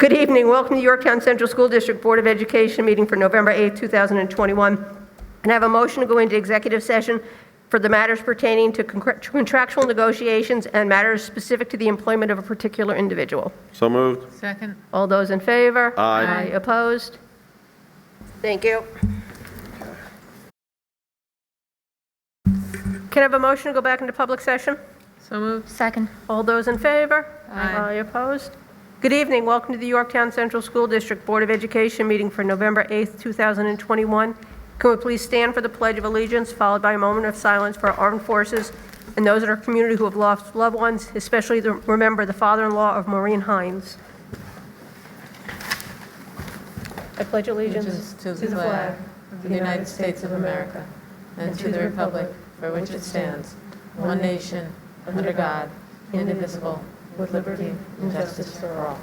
Good evening. Welcome to the Yorktown Central School District Board of Education meeting for November 8, 2021. And I have a motion to go into executive session for the matters pertaining to contractual negotiations and matters specific to the employment of a particular individual. So moved. Second. All those in favor? Aye. Opposed? Thank you. Can I have a motion to go back into public session? So moved. Second. All those in favor? Aye. Opposed? Good evening. Welcome to the Yorktown Central School District Board of Education meeting for November 8th, 2021. Can we please stand for the Pledge of Allegiance, followed by a moment of silence for our armed forces and those in our community who have lost loved ones, especially remember the father-in-law of Maureen Hines. I pledge allegiance To the flag of the United States of America and to the republic for which it stands, one nation, under God, indivisible, with liberty and justice for all.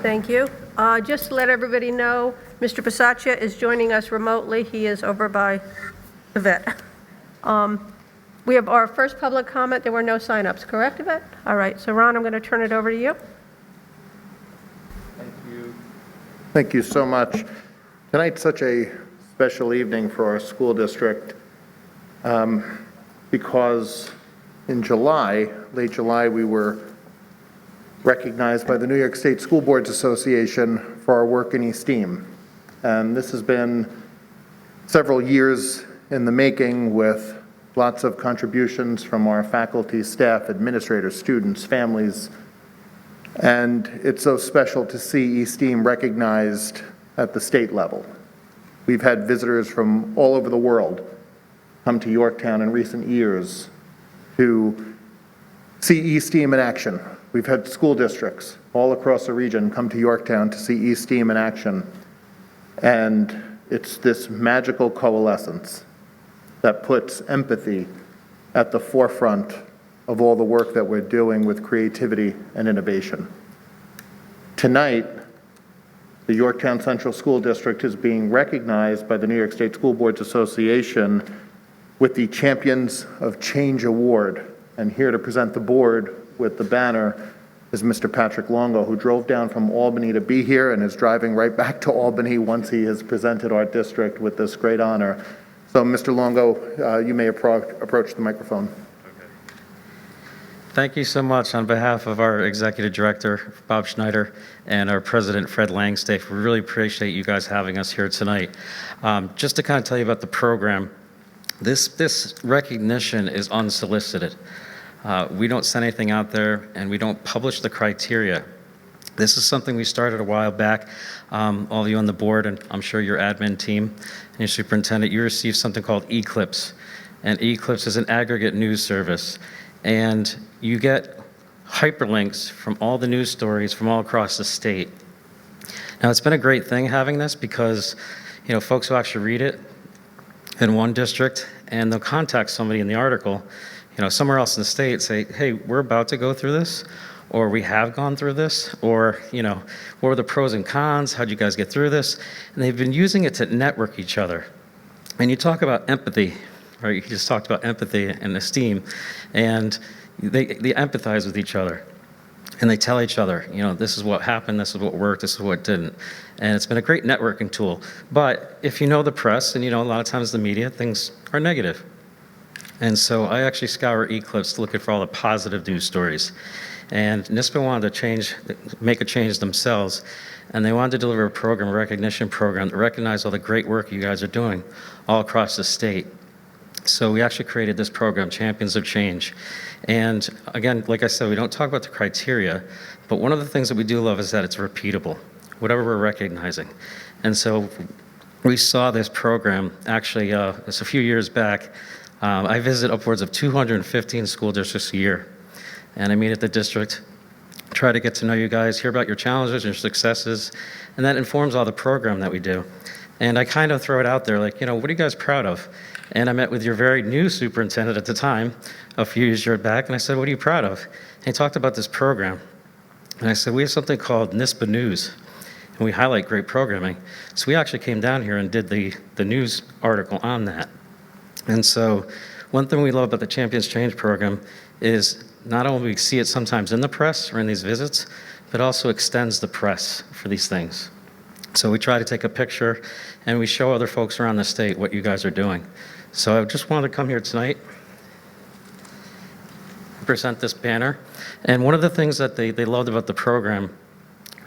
Thank you. Just to let everybody know, Mr. Pasaccia is joining us remotely. He is over by Yvette. We have our first public comment. There were no sign-ups, correct, Yvette? All right. So, Ron, I'm going to turn it over to you. Thank you. Thank you so much. Tonight's such a special evening for our school district because in July, late July, we were recognized by the New York State School Boards Association for our work in esteem. And this has been several years in the making with lots of contributions from our faculty, staff, administrators, students, families. And it's so special to see esteem recognized at the state level. We've had visitors from all over the world come to Yorktown in recent years to see esteem in action. We've had school districts all across the region come to Yorktown to see esteem in action. And it's this magical coalescence that puts empathy at the forefront of all the work that we're doing with creativity and innovation. Tonight, the Yorktown Central School District is being recognized by the New York State School Boards Association with the Champions of Change Award. And here to present the board with the banner is Mr. Patrick Longo, who drove down from Albany to be here and is driving right back to Albany once he has presented our district with this great honor. So, Mr. Longo, you may approach the microphone. Thank you so much on behalf of our Executive Director, Bob Schneider, and our President, Fred Langstaff. We really appreciate you guys having us here tonight. Just to kind of tell you about the program, this recognition is unsolicited. We don't send anything out there, and we don't publish the criteria. This is something we started a while back. All of you on the board, and I'm sure your admin team and your superintendent, you received something called Eclipse. And Eclipse is an aggregate news service. And you get hyperlinks from all the news stories from all across the state. Now, it's been a great thing having this because, you know, folks who actually read it in one district, and they'll contact somebody in the article, you know, somewhere else in the state, say, hey, we're about to go through this, or we have gone through this, or, you know, what are the pros and cons? How'd you guys get through this? And they've been using it to network each other. And you talk about empathy, right? You just talked about empathy and esteem, and they empathize with each other. And they tell each other, you know, this is what happened, this is what worked, this is what didn't. And it's been a great networking tool. But if you know the press, and you know a lot of times the media, things are negative. And so I actually scour Eclipse looking for all the positive news stories. And NISBA wanted to make a change themselves, and they wanted to deliver a program, a recognition program that recognized all the great work you guys are doing all across the state. So we actually created this program, Champions of Change. And again, like I said, we don't talk about the criteria, but one of the things that we do love is that it's repeatable, whatever we're recognizing. And so we saw this program, actually, it's a few years back. I visit upwards of 215 school districts a year. And I meet at the district, try to get to know you guys, hear about your challenges, your successes, and that informs all the program that we do. And I kind of throw it out there, like, what are you guys proud of? And I met with your very new superintendent at the time, a few years back, and I said, what are you proud of? And he talked about this program. And I said, we have something called NISPA News, and we highlight great programming. So we actually came down here and did the news article on that. And so one thing we love about the Champions Change program is not only we see it sometimes in the press or in these visits, but also extends the press for these things. So we try to take a picture and we show other folks around the state what you guys are doing. So I just wanted to come here tonight, present this banner. And one of the things that they loved about the program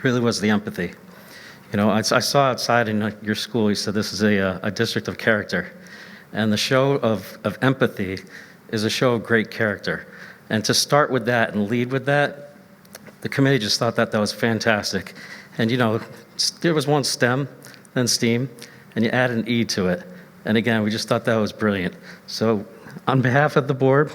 really was the empathy. I saw outside in your school, you said this is a district of character. And the show of empathy is a show of great character. And to start with that and lead with that, the committee just thought that was fantastic. And there was one STEM, then STEAM, and you add an E to it. And again, we just thought that was brilliant. So on behalf of the board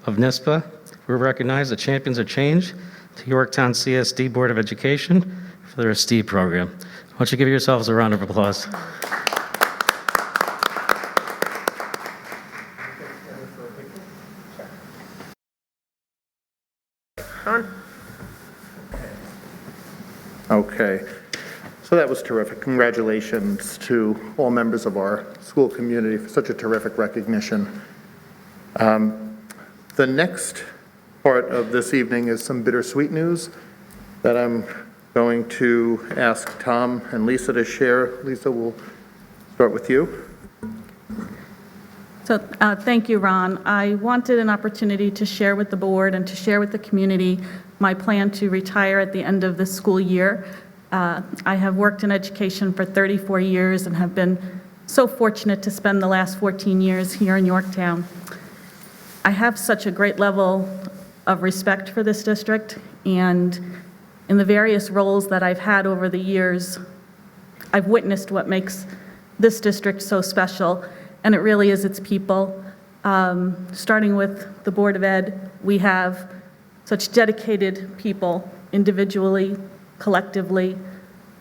of NISPA, we recognize the Champions of Change to Yorktown CSD Board of Education for their STEAM program. Why don't you give yourselves a round of applause? Okay, so that was terrific. Congratulations to all members of our school community for such a terrific recognition. The next part of this evening is some bittersweet news that I'm going to ask Tom and Lisa to share. Lisa, we'll start with you. So thank you, Ron. I wanted an opportunity to share with the board and to share with the community my plan to retire at the end of this school year. I have worked in education for 34 years and have been so fortunate to spend the last 14 years here in Yorktown. I have such a great level of respect for this district, and in the various roles that I've had over the years, I've witnessed what makes this district so special, and it really is its people. Starting with the Board of Ed, we have such dedicated people, individually, collectively.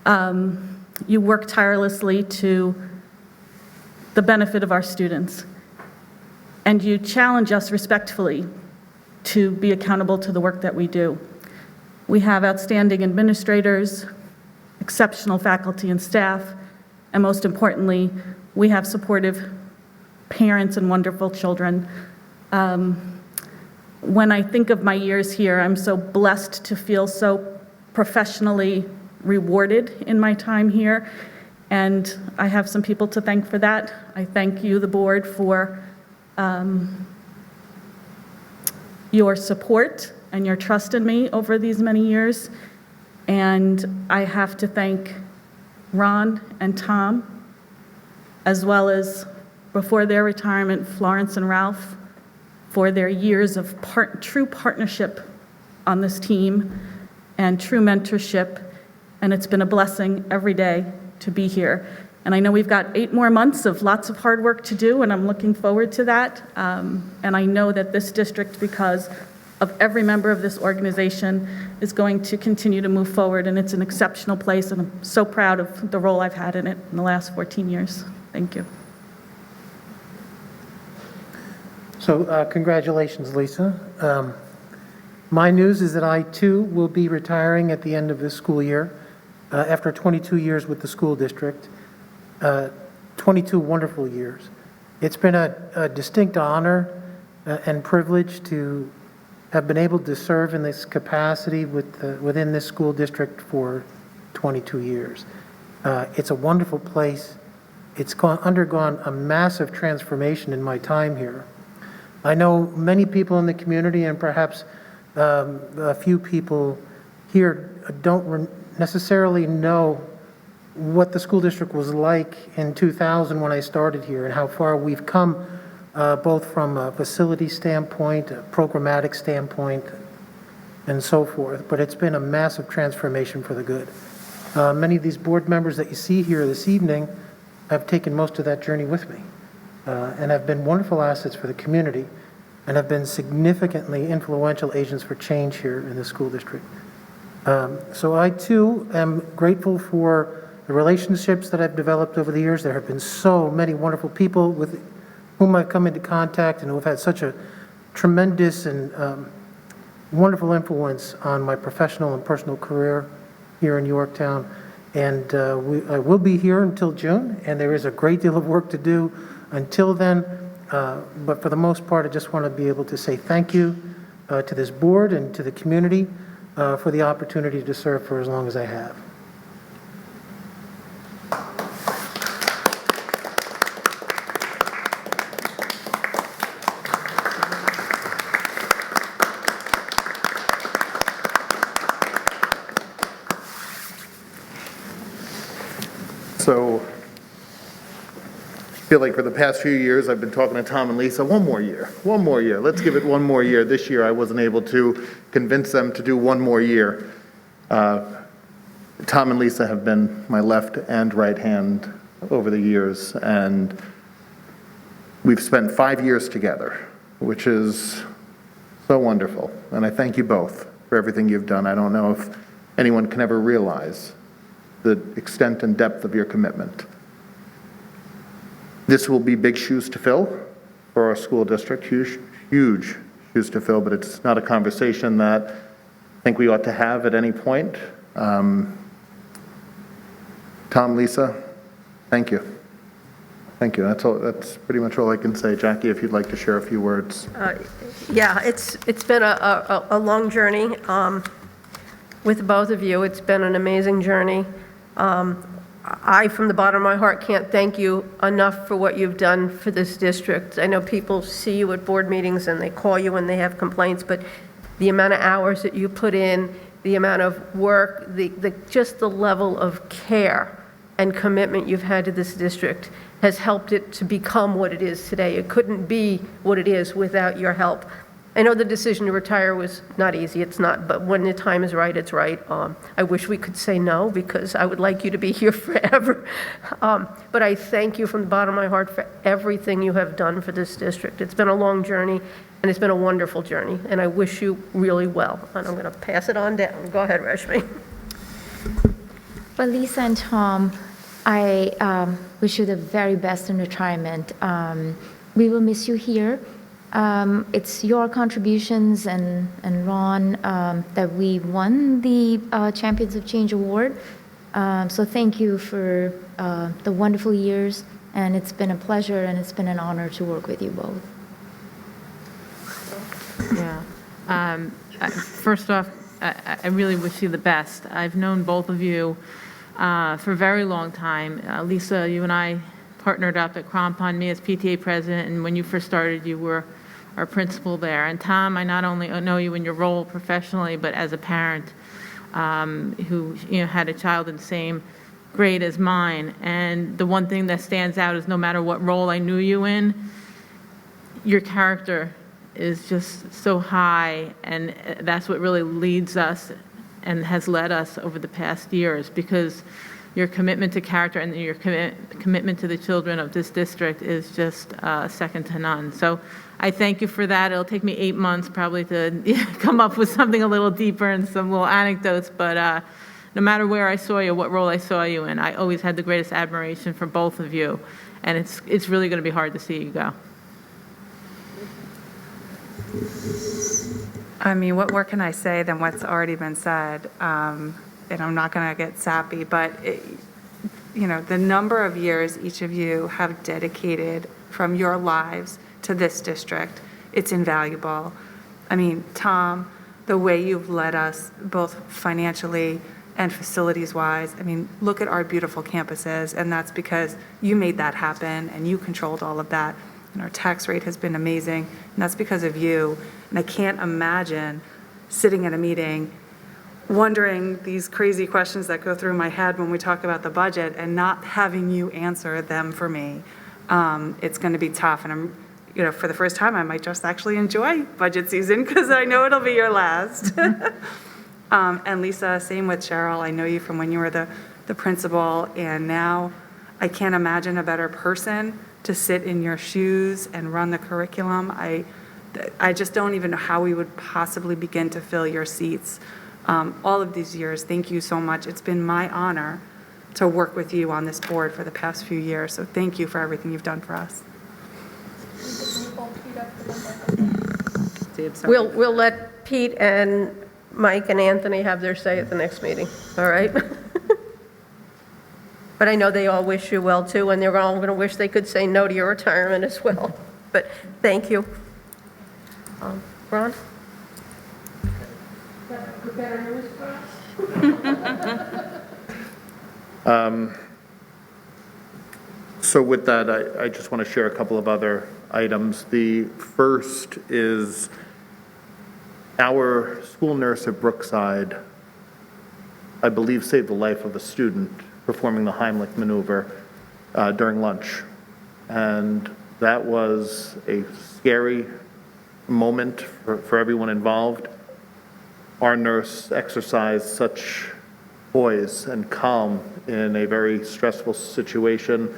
You work tirelessly to the benefit of our students, and you challenge us respectfully to be accountable to the work that we do. We have outstanding administrators, exceptional faculty and staff, and most importantly, we have supportive parents and wonderful children. When I think of my years here, I'm so blessed to feel so professionally rewarded in my time here, and I have some people to thank for that. I thank you, the board, for your support and your trust in me over these many years, and I have to thank Ron and Tom, as well as, before their retirement, Florence and Ralph, for their years of true partnership on this team and true mentorship, and it's been a blessing every day to be here. And I know we've got 8 more months of lots of hard work to do, and I'm looking forward to that. And I know that this district, because of every member of this organization, is going to continue to move forward, and it's an exceptional place, and I'm so proud of the role I've had in it in the last 14 years. Thank you. So congratulations, Lisa. My news is that I, too, will be retiring at the end of this school year after 22 years with the school district, 22 wonderful years. It's been a distinct honor and privilege to have been able to serve in this capacity within this school district for 22 years. It's a wonderful place. It's undergone a massive transformation in my time here. I know many people in the community, and perhaps a few people here don't necessarily know what the school district was like in 2000 when I started here, and how far we've come, both from a facility standpoint, a programmatic standpoint, and so forth. But it's been a massive transformation for the good. Many of these board members that you see here this evening have taken most of that journey with me, and have been wonderful assets for the community, and have been significantly influential agents for change here in the school district. So I too am grateful for the relationships that I've developed over the years. There have been so many wonderful people with whom I've come into contact and who have had such a tremendous and wonderful influence on my professional and personal career here in Yorktown. And I will be here until June, and there is a great deal of work to do until then. But for the most part, I just want to be able to say thank you to this board and to the community for the opportunity to serve for as long as I have. So I feel like for the past few years, I've been talking to Tom and Lisa, one more year, let's give it one more year. This year, I wasn't able to convince them to do one more year. Tom and Lisa have been my left and right hand over the years, and we've spent 5 years together, which is so wonderful. And I thank you both for everything you've done. I don't know if anyone can ever realize the extent and depth of your commitment. This will be big shoes to fill for our school district, huge shoes to fill, but it's not a conversation that I think we ought to have at any point. Tom, Lisa, thank you. Thank you. That's pretty much all I can say. Jackie, if you'd like to share a few words. Yeah, it's been a long journey with both of you. It's been an amazing journey. I, from the bottom of my heart, can't thank you enough for what you've done for this district. I know people see you at board meetings and they call you when they have complaints, but the amount of hours that you put in, the amount of work, just the level of care and commitment you've had to this district has helped it to become what it is today. It couldn't be what it is without your help. I know the decision to retire was not easy, it's not, but when the time is right, it's right. I wish we could say no, because I would like you to be here forever. But I thank you from the bottom of my heart for everything you have done for this district. It's been a long journey, and it's been a wonderful journey, and I wish you really well. And I'm gonna pass it on down. Go ahead, Rashmi. Well, Lisa and Tom, I wish you the very best in retirement. We will miss you here. It's your contributions and Ron that we won the Champions of Change Award. So thank you for the wonderful years, and it's been a pleasure and it's been an honor to work with you both. Yeah. First off, I really wish you the best. I've known both of you for a very long time. Lisa, you and I partnered up at Crampon, me as PTA president, and when you first started, you were our principal there. And Tom, I not only know you in your role professionally, but as a parent who had a child in the same grade as mine. And the one thing that stands out is no matter what role I knew you in, your character is just so high, and that's what really leads us and has led us over the past years, because your commitment to character and your commitment to the children of this district is just second to none. So I thank you for that. It'll take me 8 months probably to come up with something a little deeper and some little anecdotes, but no matter where I saw you, what role I saw you in, I always had the greatest admiration for both of you, and it's really going to be hard to see you go. I mean, what more can I say than what's already been said? And I'm not going to get sappy, but the number of years each of you have dedicated from your lives to this district, it's invaluable. I mean, Tom, the way you've led us both financially and facilities-wise, I mean, look at our beautiful campuses, and that's because you made that happen and you controlled all of that. And our tax rate has been amazing, and that's because of you. And I can't imagine sitting at a meeting wondering these crazy questions that go through my head when we talk about the budget and not having you answer them for me. It's going to be tough, and I'm, for the first time, I might just actually enjoy budget season because I know it'll be your last. And Lisa, same with Cheryl. I know you from when you were the principal, and now I can't imagine a better person to sit in your shoes and run the curriculum. I just don't even know how we would possibly begin to fill your seats. All of these years, thank you so much. It's been my honor to work with you on this board for the past few years. So thank you for everything you've done for us. We'll let Pete and Mike and Anthony have their say at the next meeting, all right? But I know they all wish you well, too, and they're all going to wish they could say no to your retirement as well. But thank you. Ron? So with that, I just want to share a couple of other items. The first is our school nurse at Brookside, I believe, saved the life of a student performing the Heimlich maneuver during lunch. And that was a scary moment for everyone involved. Our nurse exercised such poise and calm in a very stressful situation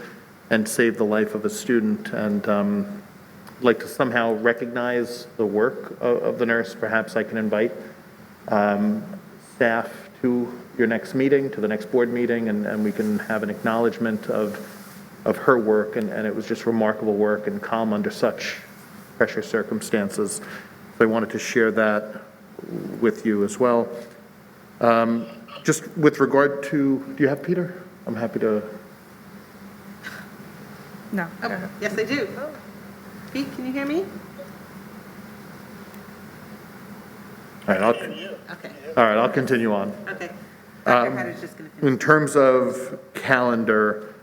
and saved the life of a student. And I'd like to somehow recognize the work of the nurse. Perhaps I can invite staff to your next meeting, to the next board meeting, and we can have an acknowledgement of her work. And it was just remarkable work and calm under such pressure circumstances. So I wanted to share that with you as well. Just with regard to, do you have Peter? I'm happy to. No. Yes, I do. Pete, can you hear me? All right, Okay, I'll continue on. okay. Dr. Hatter's just going to finish. In terms of calendar,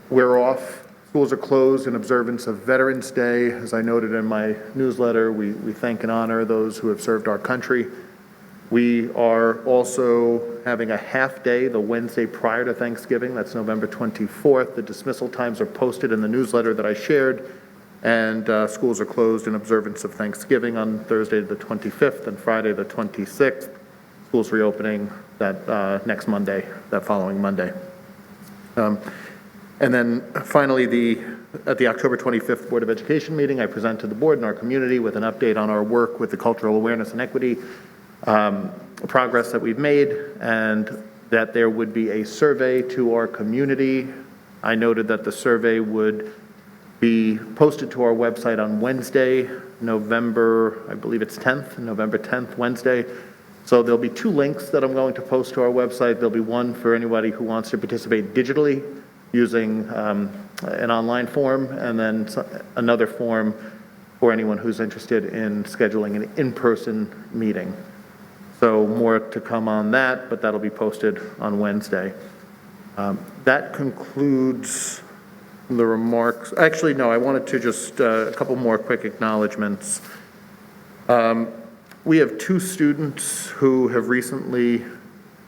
we're off. Schools are closed in observance of Veterans Day. As I noted in my newsletter, we thank and honor those who have served our country. We are also having a half day the Wednesday prior to Thanksgiving. That's November 24th. The dismissal times are posted in the newsletter that I shared. And schools are closed in observance of Thanksgiving on Thursday the 25th and Friday the 26th. Schools reopening that next Monday, that following Monday. And then finally, at the October 25th Board of Education meeting, I present to the board and our community with an update on our work with the cultural awareness and equity progress that we've made, and that there would be a survey to our community. I noted that the survey would be posted to our website on Wednesday, November 10th, Wednesday. So there'll be two links that I'm going to post to our website. There'll be one for anybody who wants to participate digitally using an online form, and then another form for anyone who's interested in scheduling an in-person meeting. So more to come on that, but that'll be posted on Wednesday. That concludes the remarks. Actually, no, I wanted to just a couple more quick acknowledgements. We have two students who have recently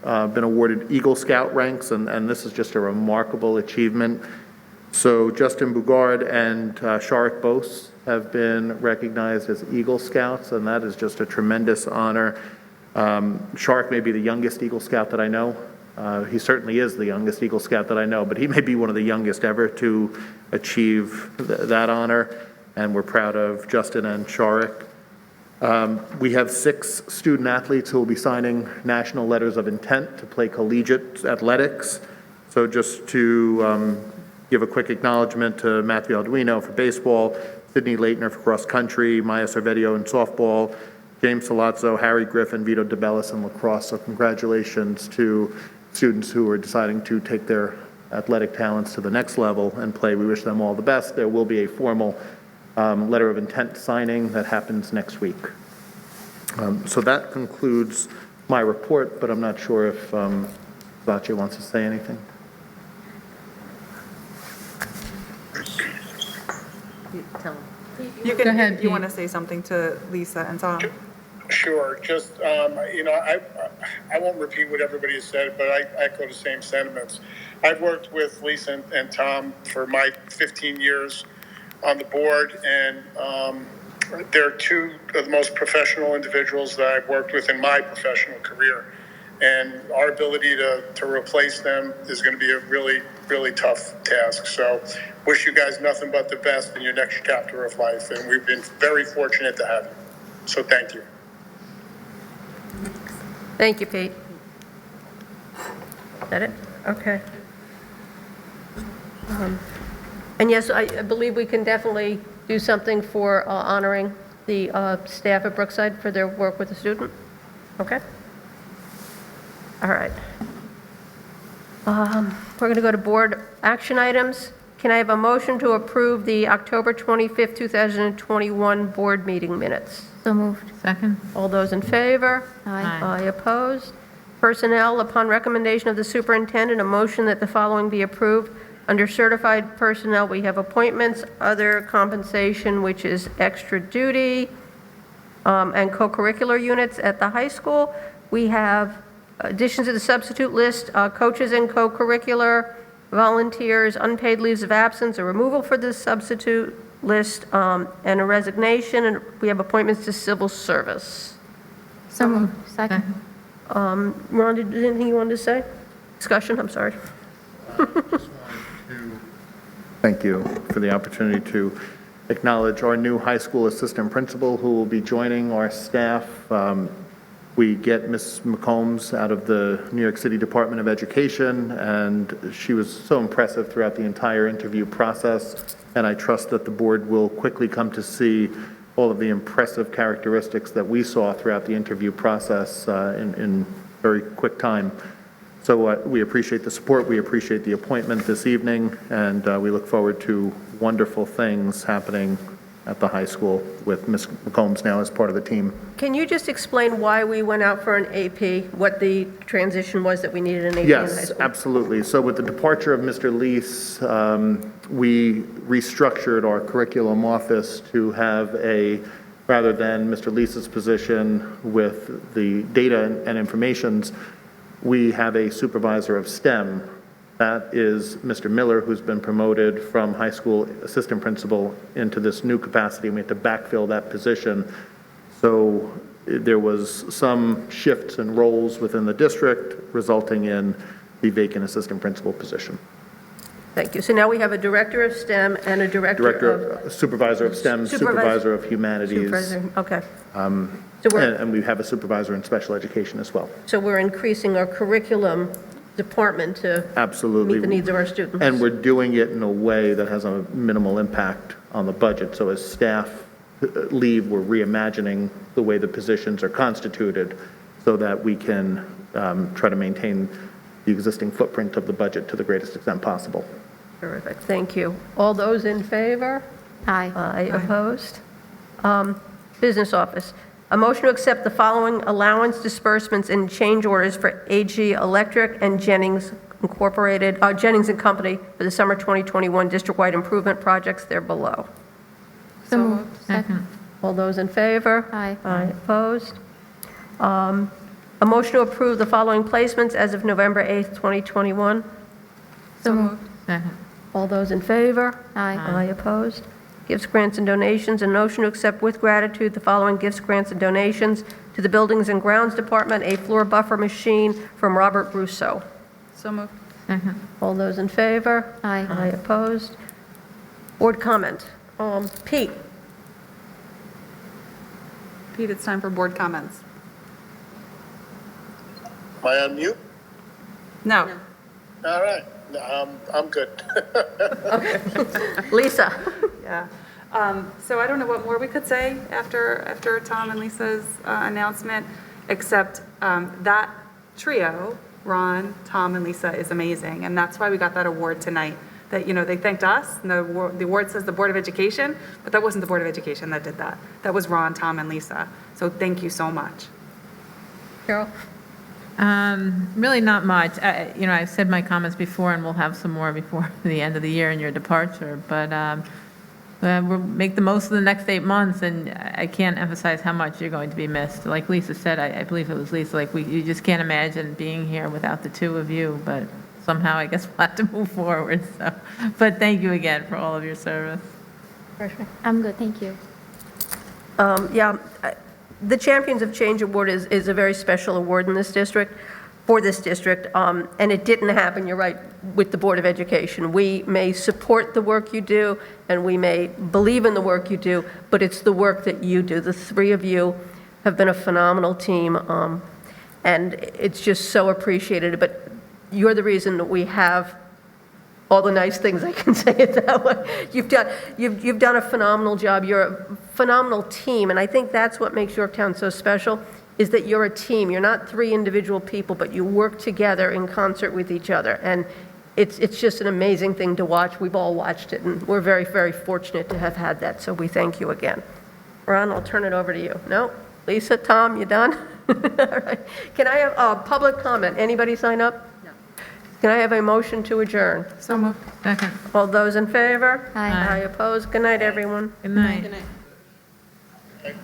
been awarded Eagle Scout ranks, and this is just a remarkable achievement. So Justin Bugard and Sharik Bose have been recognized as Eagle Scouts, and that is just a tremendous honor. Sharik may be the youngest Eagle Scout that I know. He certainly is the youngest Eagle Scout that I know, but he may be one of the youngest ever to achieve that honor, and we're proud of Justin and Sharik. We have 6 student athletes who will be signing national letters of intent to play collegiate athletics. So just to give a quick acknowledgement to Matthew Arduino for baseball, Sydney Leitner for cross country, Maya Cervedio in softball, James Salazzo, Harry Griffin, Vito DeBellis in lacrosse. So congratulations to students who are deciding to take their athletic talents to the next level and play. We wish them all the best. There will be a formal letter of intent signing that happens next week. So that concludes my report, but I'm not sure if Zache wants to say anything. Tell him. You can, Go ahead, you Pete. want to say something to Lisa and Tom? Sure. Just, I won't repeat what everybody has said, but I echo the same sentiments. I've worked with Lisa and Tom for my 15 years on the board, and they're two of the most professional individuals that I've worked with in my professional career. And our ability to replace them is going to be a really, really tough task. So wish you guys nothing but the best in your next chapter of life. And we've been very fortunate to have you. So thank you. Thank you, Pete. Is that it? Okay. And yes, I believe we can definitely do something for honoring the staff at Brookside for their work with the student. Okay? All right. We're going to go to board action items. Can I have a motion to approve the October 25th, 2021 board meeting minutes? So moved. Second? All those in favor? Aye. Aye opposed. Personnel, upon recommendation of the superintendent, a motion that the following be approved. Under certified personnel, we have appointments, other compensation, which is extra duty, and co-curricular units at the high school. We have additions to the substitute list, coaches and co-curricular, volunteers, unpaid leaves of absence, a removal for the substitute list, and a resignation, and we have appointments to civil service. So moved. Second. Ron, did anything you wanted to say? Discussion, I'm sorry. Thank you for the opportunity to acknowledge our new high school assistant principal who will be joining our staff. We get Ms. McCombs out of the New York City Department of Education, and she was so impressive throughout the entire interview process, and I trust that the board will quickly come to see all of the impressive characteristics that we saw throughout the interview process in very quick time. So we appreciate the support, we appreciate the appointment this evening, and we look forward to wonderful things happening at the high school with Ms. McCombs now as part of the team. Can you just explain why we went out for an AP, what the transition was that we needed an AP in high Yes, school? absolutely. So with the departure of Mr. Lease, we restructured our curriculum office to have rather than Mr. Lease's position with the data and informations, we have a supervisor of STEM. That is Mr. Miller, who's been promoted from high school assistant principal into this new capacity, and we had to backfill that position. So there was some shifts in roles within the district, resulting in the vacant assistant principal position. Thank you. So now we have a director of STEM and a Supervisor of STEM, supervisor of humanities. Supervisor, okay. So And we have a supervisor in special education as well. So we're increasing our curriculum department to Absolutely. meet the needs of our students. And we're doing it in a way that has a minimal impact on the budget. So as staff leave, we're reimagining the way the positions are constituted so that we can try to maintain the existing footprint of the budget to the greatest extent possible. Terrific, thank you. All those in favor? Aye. Aye opposed. Business office. A motion to accept the following allowance disbursements and change orders for AG Electric and Jennings Incorporated, Jennings and Company for the summer 2021 district-wide improvement projects. They're below. So moved. Second. All those in favor? Aye. Aye opposed. A motion to approve the following placements as of November 8th, 2021. So moved. Second. All those in favor? Aye. Aye opposed. Gifts, grants, and donations. A motion to accept with gratitude the following gifts, grants, and donations to the Buildings and Grounds Department, a floor buffer machine from Robert Brousseau. So moved. Second. All those in favor? Aye. Aye opposed. Board comment. Pete? Pete, it's time for board comments. Am I on mute? No. All right, I'm good. Lisa? Yeah. So I don't know what more we could say after Tom and Lisa's announcement, except that trio, Ron, Tom, and Lisa, is amazing. And that's why we got that award tonight. That, they thanked us, and the award says the Board of Education, but that wasn't the Board of Education that did that. That was Ron, Tom, and Lisa. So thank you so much. Carol? Really not much. I've said my comments before, and we'll have some more before the end of the year and your departure, but we'll make the most of the next 8 months, and I can't emphasize how much you're going to be missed. Like Lisa said, I believe it was Lisa, you just can't imagine being here without the two of you, but somehow I guess we'll have to move forward. So, but thank you again for all of your service. I'm good, thank you. The Champions of Change Award is a very special award in this district, for this district, and it didn't happen, you're right, with the Board of Education. We may support the work you do, and we may believe in the work you do, but it's the work that you do. The three of you have been a phenomenal team, and it's just so appreciated. But you're the reason that we have all the nice things, I can say it that way. You've done a phenomenal job. You're a phenomenal team, and I think that's what makes Yorktown so special, is that you're a team. You're not 3 individual people, but you work together in concert with each other. And it's just an amazing thing to watch. We've all watched it, and we're very, very fortunate to have had that, so we thank you again. Ron, I'll turn it over to you. No? Lisa, Tom, you done? All right. Can I have public comment? Anybody sign up? No. Can I have a motion to adjourn? So moved. Second. All those in favor? Aye. Aye opposed? Good night, everyone. Good night. Good night.